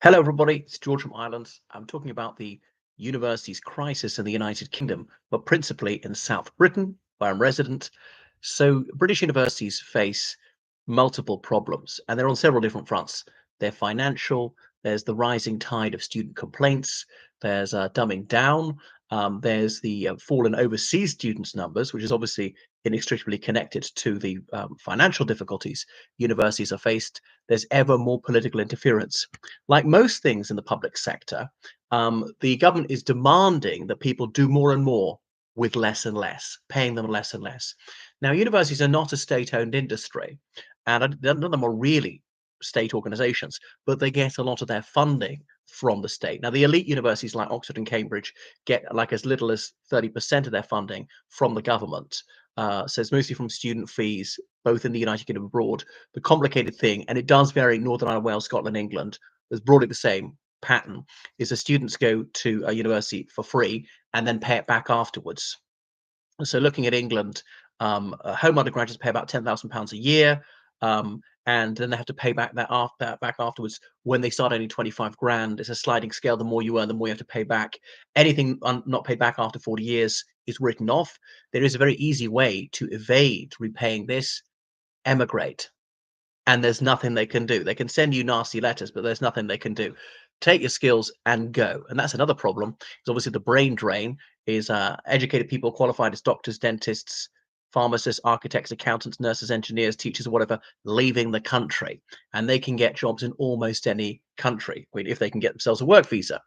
Hello, everybody. It's George from Ireland. I'm talking about the universities crisis in the United Kingdom, but principally in South Britain, where I'm resident. So, British universities face multiple problems, and they're on several different fronts. They're financial, there's the rising tide of student complaints, there's dumbing down, there's the fall in overseas students' numbers, which is obviously inextricably connected to the financial difficulties universities are faced. There's ever more political interference. Like most things in the public sector, the government is demanding that people do more and more with less and less, paying them less and less. Now, universities are not a state-owned industry, and none of them are really state organizations, but they get a lot of their funding from the state. Now, the elite universities like Oxford and Cambridge get like as little as 30% of their funding from the government. So it's mostly from student fees, both in the United Kingdom and abroad. The complicated thing, and it does vary in Northern Ireland, Wales, Scotland, England, is broadly the same pattern, is the students go to a university for free and then pay it back afterwards. So looking at England, home undergraduates pay about £10,000 a year, and then they have to pay back back afterwards when they start earning 25 grand. It's a sliding scale. The more you earn, the more you have to pay back. Anything not paid back after 40 years is written off. There is a very easy way to evade repaying this: emigrate. And there's nothing they can do. They can send you nasty letters, but there's nothing they can do. Take your skills and go. And that's another problem. Is obviously the brain drain is educated people qualified as doctors, dentists, pharmacists, architects, accountants, nurses, engineers, teachers, whatever, leaving the country. And they can get jobs in almost any country if they can get themselves a work visa.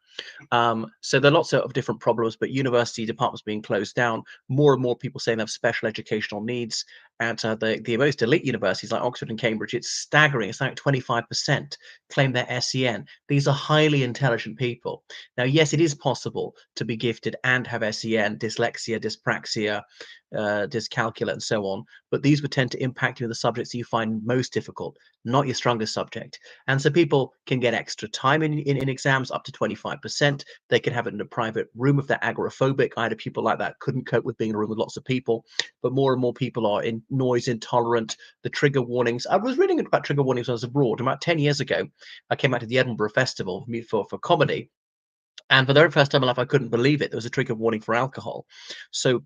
So there are lots of different problems, but university departments being closed down, more and more people saying they have special educational needs. At the most elite universities like Oxford and Cambridge, it's staggering. It's like 25% claim they're SEN. These are highly intelligent people. Now, yes, it is possible to be gifted and have SEN, dyslexia, dyspraxia, dyscalculia, and so on. But these would tend to impact you in the subjects that you find most difficult, not your strongest subject. And so people can get extra time in exams, up to 25%. They can have it in a private room if they're agoraphobic. I had a pupil like that, couldn't cope with being in a room with lots of people. But more and more people are noise intolerant. The trigger warnings. I was reading about trigger warnings when I was abroad. About 10 years ago, I came back to the Edinburgh Festival for comedy. And for the very first time in my life, I couldn't believe it. There was a trigger warning for alcohol. So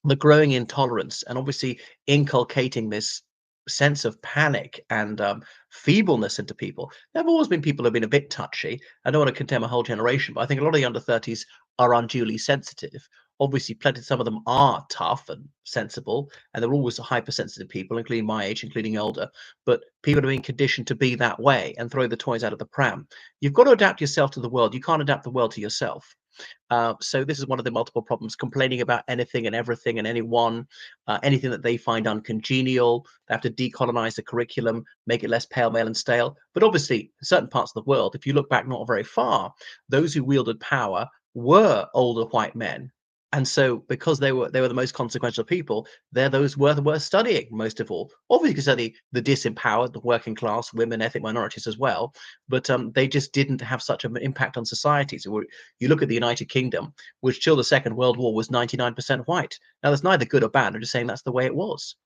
the growing intolerance and obviously inculcating this sense of panic and feebleness into people. There have always been people who have been a bit touchy. I don't want to condemn a whole generation, but I think a lot of the under 30s are unduly sensitive. Obviously, some of them are tough and sensible, and they're always hypersensitive people, including my age, including older. But people are being conditioned to be that way and throw the toys out of the pram. You've got to adapt yourself to the world. You can't adapt the world to yourself. So this is one of the multiple problems: complaining about anything and everything and anyone, anything that they find uncongenial. They have to decolonize the curriculum, make it less pale, male, and stale. But obviously, in certain parts of the world, if you look back not very far, those who wielded power were older white men. And so, because they were the most consequential people, they're those worth studying most of all. Obviously, you can study the disempowered, the working class, women, ethnic minorities as well, but they just didn't have such an impact on society. So you look at the United Kingdom, which till the Second World War was 99% white. Now, that's neither good or bad. I'm just saying that's the way it was.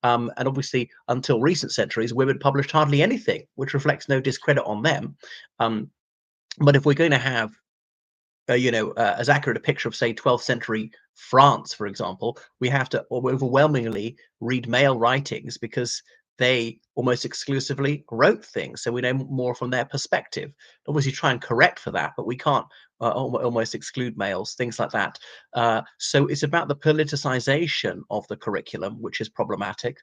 And obviously, until recent centuries, women published hardly anything, which reflects no discredit on them. Um, but if we're going to have as accurate a picture of, say, 12th century France, for example, we have to overwhelmingly read male writings because they almost exclusively wrote things. So we know more from their perspective. Obviously, try and correct for that, but we can't almost exclude males, things like that. So it's about the politicization of the curriculum, which is problematic.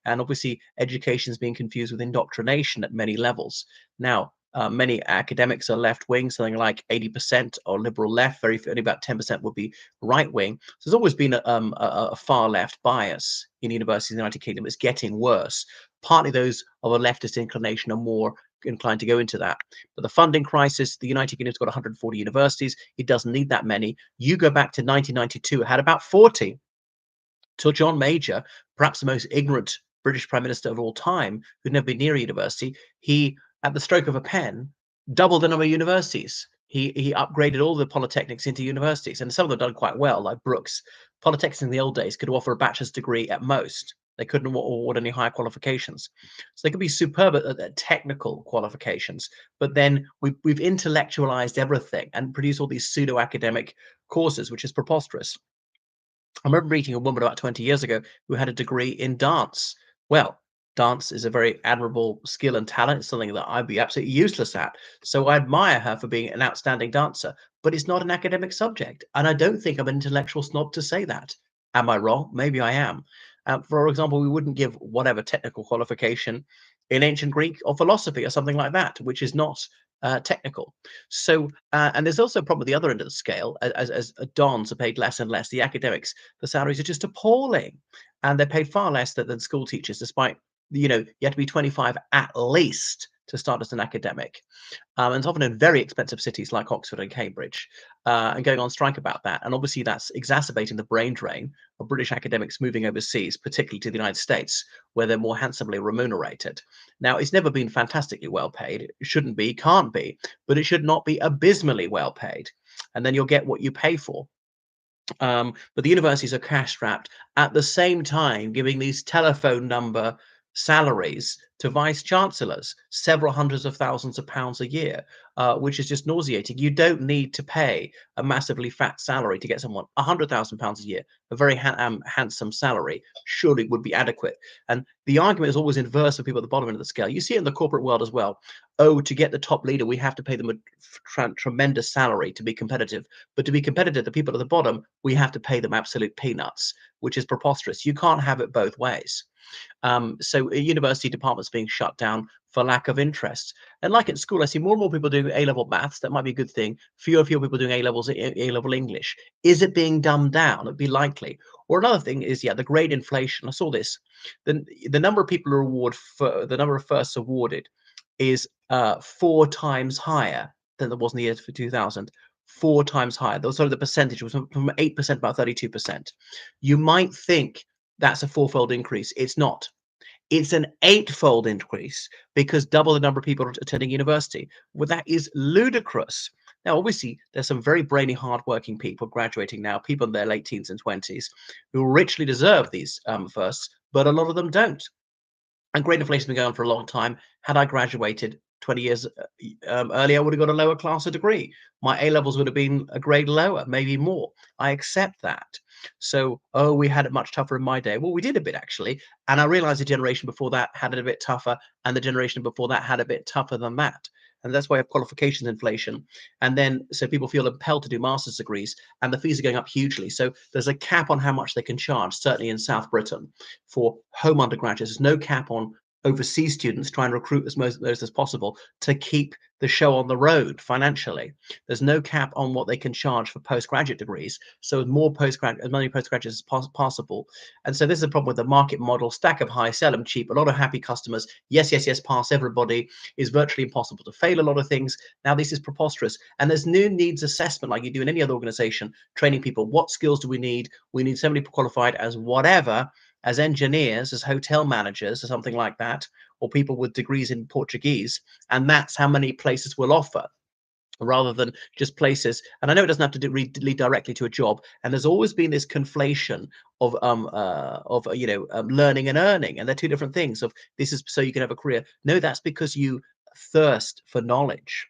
And obviously, education is being confused with indoctrination at many levels. Now, many academics are left wing, something like 80% are liberal left, only about 10% would be right wing. So there's always been a far left bias in universities in the United Kingdom. It's getting worse. Partly those of a leftist inclination are more inclined to go into that. But the funding crisis, the United Kingdom's got 140 universities. It doesn't need that many. You go back to 1992, it had about 40 till John Major, perhaps the most ignorant British Prime Minister of all time, who'd never been near a university. He, at the stroke of a pen, doubled the number of universities. He upgraded all the polytechnics into universities, and some of them done quite well, like Brookes. Polytechnics in the old days could offer a bachelor's degree at most. They couldn't award any higher qualifications. So they could be superb at technical qualifications, but then we've intellectualized everything and produced all these pseudo academic courses, which is preposterous. I remember meeting a woman about 20 years ago who had a degree in dance. Well, dance is a very admirable skill and talent. It's something that I'd be absolutely useless at. So I admire her for being an outstanding dancer, but it's not an academic subject. And I don't think I'm an intellectual snob to say that. Am I wrong? Maybe I am. For example, we wouldn't give whatever technical qualification in ancient Greek or philosophy or something like that, which is not technical. So, and there's also probably the other end of the scale, as dons are paid less and less. The academics, the salaries are just appalling, and they're paid far less than school teachers, despite you have to be 25 at least to start as an academic. And it's often in very expensive cities like Oxford and Cambridge, and going on strike about that. And obviously, that's exacerbating the brain drain of British academics moving overseas, particularly to the United States, where they're more handsomely remunerated. Now, it's never been fantastically well paid. It shouldn't be, can't be, but it should not be abysmally well paid. And then you'll get what you pay for. But the universities are cash strapped at the same time giving these telephone number salaries to vice chancellors, several hundreds of thousands of pounds a year, which is just nauseating. You don't need to pay a massively fat salary to get someone £100,000 a year, a very handsome salary, surely would be adequate. And the argument is always inverse for people at the bottom end of the scale. You see it in the corporate world as well. Oh, to get the top leader, we have to pay them a tremendous salary to be competitive. But to be competitive, the people at the bottom, we have to pay them absolute peanuts, which is preposterous. You can't have it both ways. So university departments being shut down for lack of interest. And like at school, I see more and more people doing A-level maths. That might be a good thing. Fewer and fewer people doing A-level English. Is it being dumbed down? It'd be likely. Or another thing is, yeah, the grade inflation. I saw this. The number of people who award for the number of firsts awarded is 4 times higher than there was in the year for 2000. 4 times higher. Sort of the percentage was from 8% about 32%. You might think that's a fourfold increase. It's not. It's an eightfold increase because double the number of people attending university. Well, that is ludicrous. Now, obviously, there's some very brainy, hardworking people graduating now, people in their late teens and 20s, who richly deserve these firsts, but a lot of them don't. And grade inflation has been going on for a long time. Had I graduated 20 years earlier, I would have got a lower class of degree. My A levels would have been a grade lower, maybe more. I accept that. So, oh, we had it much tougher in my day. Well, we did a bit actually. And I realized the generation before that had it a bit tougher, and the generation before that had a bit tougher than that. And that's why we have qualifications inflation. And then so people feel impelled to do master's degrees, and the fees are going up hugely. So there's a cap on how much they can charge, certainly in South Britain for home undergraduates. There's no cap on overseas students trying to recruit as most as possible to keep the show on the road financially. There's no cap on what they can charge for postgraduate degrees. So as many postgraduates as possible. And so this is a problem with the market model: stack them high, sell them cheap, a lot of happy customers. Yes, yes, yes, pass everybody. Is virtually impossible to fail a lot of things. Now this is preposterous. And there's no needs assessment like you do in any other organization, training people. What skills do we need? We need somebody qualified as whatever, as engineers, as hotel managers, or something like that, or people with degrees in Portuguese, and that's how many places will offer, rather than just places. And I know it doesn't have to lead directly to a job. And there's always been this conflation of learning and earning, and they're two different things. Of this is so you can have a career. No, that's because you thirst for knowledge.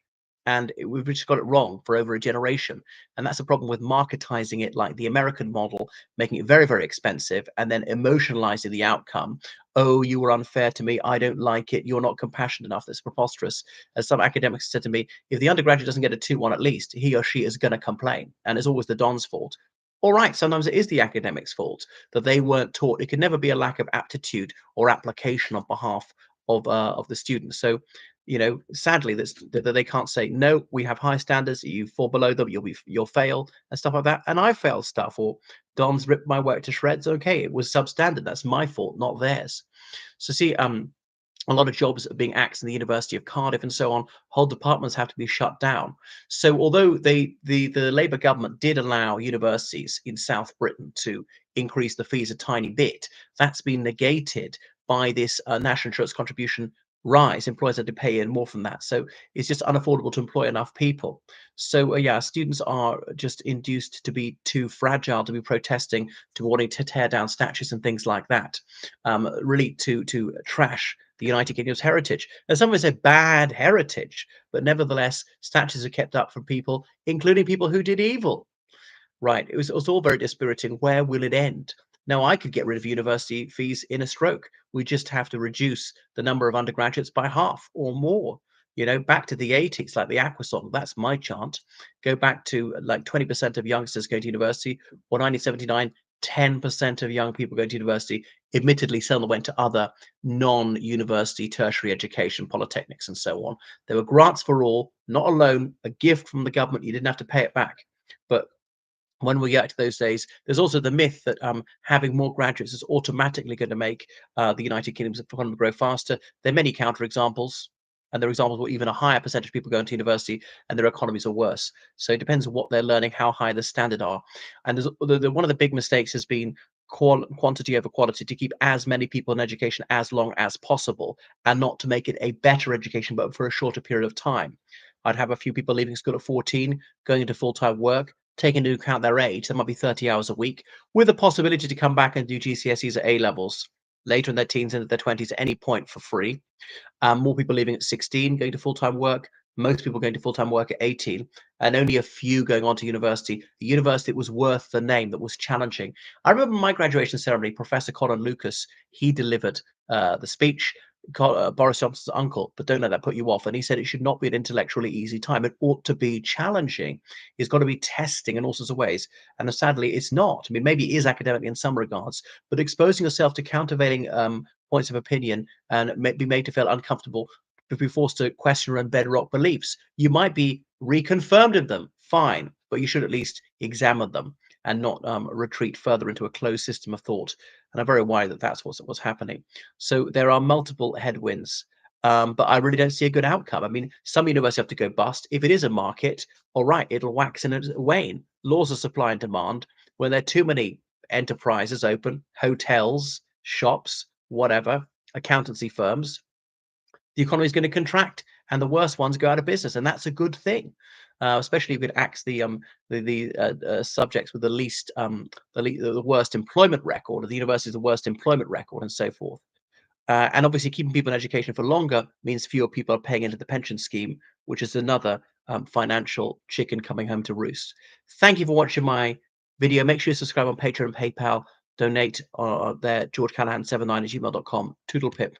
And we've just got it wrong for over a generation. And that's a problem with marketizing it like the American model, making it very, very expensive, and then emotionalizing the outcome. Oh, you were unfair to me. I don't like it. You're not compassionate enough. That's preposterous. As some academics said to me, if the undergraduate doesn't get a 2-1 at least, he or she is going to complain. And it's always the Don's fault. All right, sometimes it is the academics' fault that they weren't taught. It can never be a lack of aptitude or application on behalf of the students. So, sadly, that they can't say no. We have high standards. You fall below them, you'll fail and stuff like that. And I failed stuff, or Don's ripped my work to shreds. Okay, it was substandard. That's my fault, not theirs. So see, a lot of jobs are being axed in the University of Cardiff and so on. Whole departments have to be shut down. So although the Labour government did allow universities in South Britain to increase the fees a tiny bit, that's been negated by this national insurance contribution rise, employers had to pay in more from that. So it's just unaffordable to employ enough people. So yeah, students are just induced to be too fragile to be protesting, to wanting to tear down statues and things like that. Really to trash the United Kingdom's heritage. And some of it's a bad heritage, but nevertheless, statues are kept up from people, including people who did evil. Right. It was all very dispiriting. Where will it end? Now, I could get rid of university fees in a stroke. We just have to reduce the number of undergraduates by half or more. Back to the 80s, like the Aqua song. That's my chant. Go back to like 20% of youngsters going to university, or 1979, 10% of young people going to university. Admittedly, some went to other non-university tertiary education, polytechnics, and so on. There were grants for all, not a loan, a gift from the government. You didn't have to pay it back. But when we get to those days, there's also the myth that having more graduates is automatically going to make the United Kingdom's economy grow faster. There are many counterexamples, and there are examples where even a higher percentage of people going to university and their economies are worse. So it depends on what they're learning, how high the standard are. And one of the big mistakes has been quantity over quality, to keep as many people in education as long as possible, and not to make it a better education, but for a shorter period of time. I'd have a few people leaving school at 14, going into full-time work, take into account their age, that might be 30 hours a week, with the possibility to come back and do GCSEs at A levels later in their teens, into their 20s, at any point for free. More people leaving at 16, going to full-time work. Most people going to full-time work at 18, and only a few going on to university. The university that was worth the name, that was challenging. I remember my graduation ceremony, Professor Colin Lucas, he delivered the speech. Boris Johnson's uncle, but don't let that put you off. And he said it should not be an intellectually easy time. It ought to be challenging. It's got to be testing in all sorts of ways. And sadly, it's not. I mean, maybe it is academic in some regards, but exposing yourself to countervailing points of opinion and be made to feel uncomfortable, to be forced to question your own bedrock beliefs. You might be reconfirmed in them, fine, but you should at least examine them and not retreat further into a closed system of thought. And I'm very worried that that's what's happening. So there are multiple headwinds, but I really don't see a good outcome. I mean, some universities have to go bust. If it is a market, all right, it'll wax and it'll wane. Laws of supply and demand. When there are too many enterprises open, hotels, shops, whatever, accountancy firms, the economy is going to contract, and the worst ones go out of business, and that's a good thing. Especially if it acts the subjects with the worst employment record, or the university's the worst employment record, and so forth. And obviously, keeping people in education for longer means fewer people are paying into the pension scheme, which is another financial chicken coming home to roost. Thank you for watching my video. Make sure you subscribe on Patreon and PayPal. Donate there, georgecallahan79@gmail.com. Toodle pip.